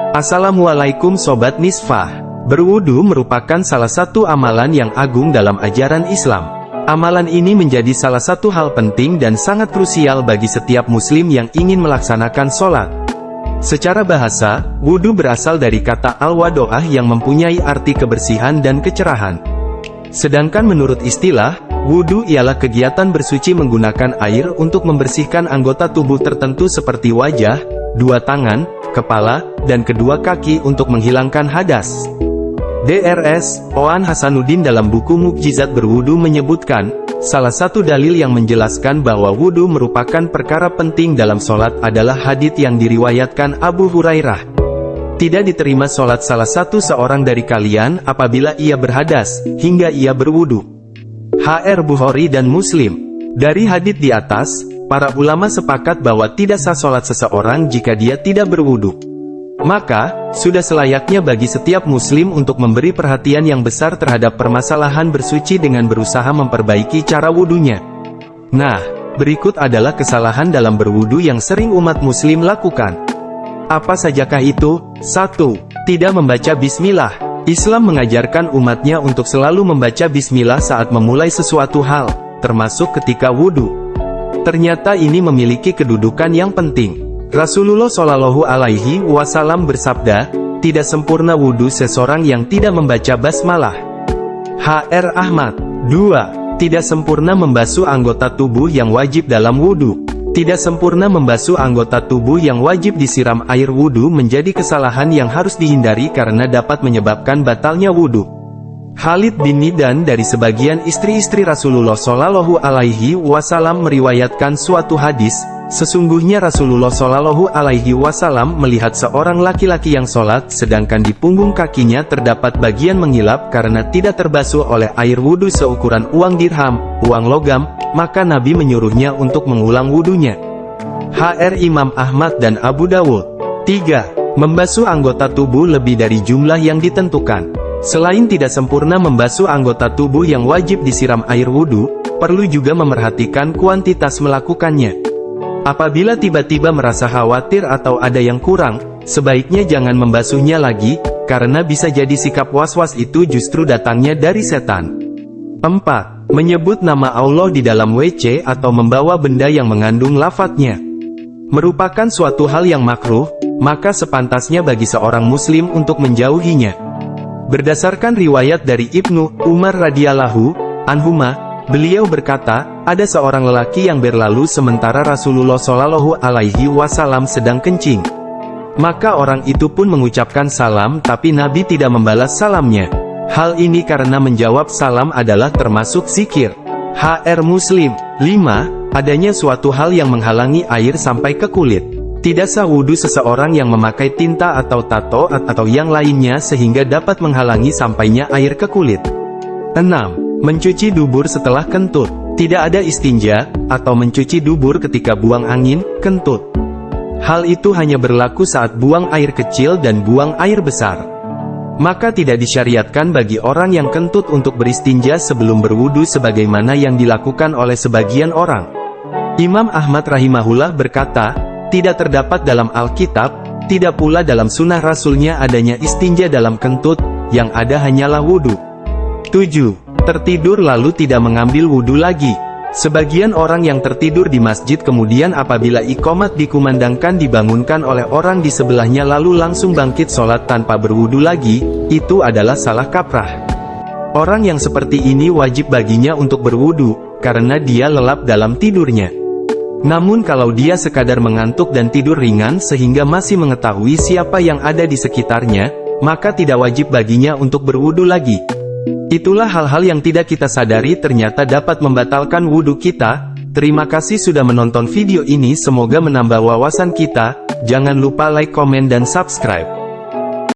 Assalamualaikum Sobat Misfah. Berwudu merupakan salah satu amalan yang agung dalam ajaran Islam. Amalan ini menjadi salah satu hal penting dan sangat krusial bagi setiap muslim yang ingin melaksanakan sholat. Secara bahasa, wudu berasal dari kata al-wado'ah yang mempunyai arti kebersihan dan kecerahan. Sedangkan menurut istilah, wudu ialah kegiatan bersuci menggunakan air untuk membersihkan anggota tubuh tertentu seperti wajah, dua tangan, kepala, dan kedua kaki untuk menghilangkan hadas. Drs. Oan Hasanuddin dalam buku Mukjizat Berwudu menyebutkan, salah satu dalil yang menjelaskan bahwa wudu merupakan perkara penting dalam sholat adalah hadits yang diriwayatkan Abu Hurairah. Tidak diterima sholat salah satu seorang dari kalian apabila ia berhadas, hingga ia berwudu. Hr. Bukhari dan Muslim. Dari hadits di atas, para ulama sepakat bahwa tidak sah sholat seseorang jika dia tidak berwudu. Maka, sudah selayaknya bagi setiap muslim untuk memberi perhatian yang besar terhadap permasalahan bersuci dengan berusaha memperbaiki cara wudunya. Nah, berikut adalah kesalahan dalam berwudu yang sering umat muslim lakukan. Apa sajakah itu? 1. Tidak membaca bismillah. Islam mengajarkan umatnya untuk selalu membaca bismillah saat memulai sesuatu hal, termasuk ketika wudu. Ternyata ini memiliki kedudukan yang penting. Rasulullah Shallallahu Alaihi Wasallam bersabda, tidak sempurna wudu seseorang yang tidak membaca basmalah. Hr. Ahmad. 2. Tidak sempurna membasuh anggota tubuh yang wajib dalam wudu. Tidak sempurna membasuh anggota tubuh yang wajib disiram air wudu menjadi kesalahan yang harus dihindari karena dapat menyebabkan batalnya wudu. Khalid bin Nidan dari sebagian istri-istri Rasulullah Shallallahu Alaihi Wasallam meriwayatkan suatu hadis, sesungguhnya Rasulullah Shallallahu Alaihi Wasallam melihat seorang laki-laki yang sholat sedangkan di punggung kakinya terdapat bagian mengilap karena tidak terbasuh oleh air wudu seukuran uang dirham, uang logam, maka Nabi menyuruhnya untuk mengulang wudunya. Hr. Imam Ahmad dan Abu Dawud. 3. Membasuh anggota tubuh lebih dari jumlah yang ditentukan. Selain tidak sempurna membasuh anggota tubuh yang wajib disiram air wudu, perlu juga memerhatikan kuantitas melakukannya. Apabila tiba-tiba merasa khawatir atau ada yang kurang, sebaiknya jangan membasuhnya lagi, karena bisa jadi sikap was-was itu justru datangnya dari setan. 4. Menyebut nama Allah di dalam WC atau membawa benda yang mengandung lafadznya merupakan suatu hal yang makruh, maka sepantasnya bagi seorang muslim untuk menjauhinya. Berdasarkan riwayat dari Ibnu Umar radhiyallahu anhuma, beliau berkata, ada seorang lelaki yang berlalu sementara Rasulullah Shallallahu Alaihi Wasallam sedang kencing. Maka orang itu pun mengucapkan salam tapi Nabi tidak membalas salamnya. Hal ini karena menjawab salam adalah termasuk zikir. Hr. Muslim. 5. Adanya suatu hal yang menghalangi air sampai ke kulit. Tidak sah wudu seseorang yang memakai tinta atau tato atau yang lainnya sehingga dapat menghalangi sampainya air ke kulit. 6. Mencuci dubur setelah kentut. Tidak ada istinja, atau mencuci dubur ketika buang angin, kentut. Hal itu hanya berlaku saat buang air kecil dan buang air besar. Maka tidak disyariatkan bagi orang yang kentut untuk beristinja sebelum berwudu sebagaimana yang dilakukan oleh sebagian orang. Imam Ahmad rahimahullah berkata, tidak terdapat dalam Alkitab, tidak pula dalam sunnah Rasulnya adanya istinja dalam kentut, yang ada hanyalah wudu. 7. Tertidur lalu tidak mengambil wudu lagi. Sebagian orang yang tertidur di masjid kemudian apabila iqamat dikumandangkan dibangunkan oleh orang di sebelahnya lalu langsung bangkit sholat tanpa berwudu lagi, itu adalah salah kaprah. Orang yang seperti ini wajib baginya untuk berwudu, karena dia lelap dalam tidurnya. Namun kalau dia sekadar mengantuk dan tidur ringan sehingga masih mengetahui siapa yang ada di sekitarnya, maka tidak wajib baginya untuk berwudu lagi. Itulah hal-hal yang tidak kita sadari ternyata dapat membatalkan wudu kita. Terima kasih sudah menonton video ini, semoga menambah wawasan kita. Jangan lupa like, komen, dan subscribe.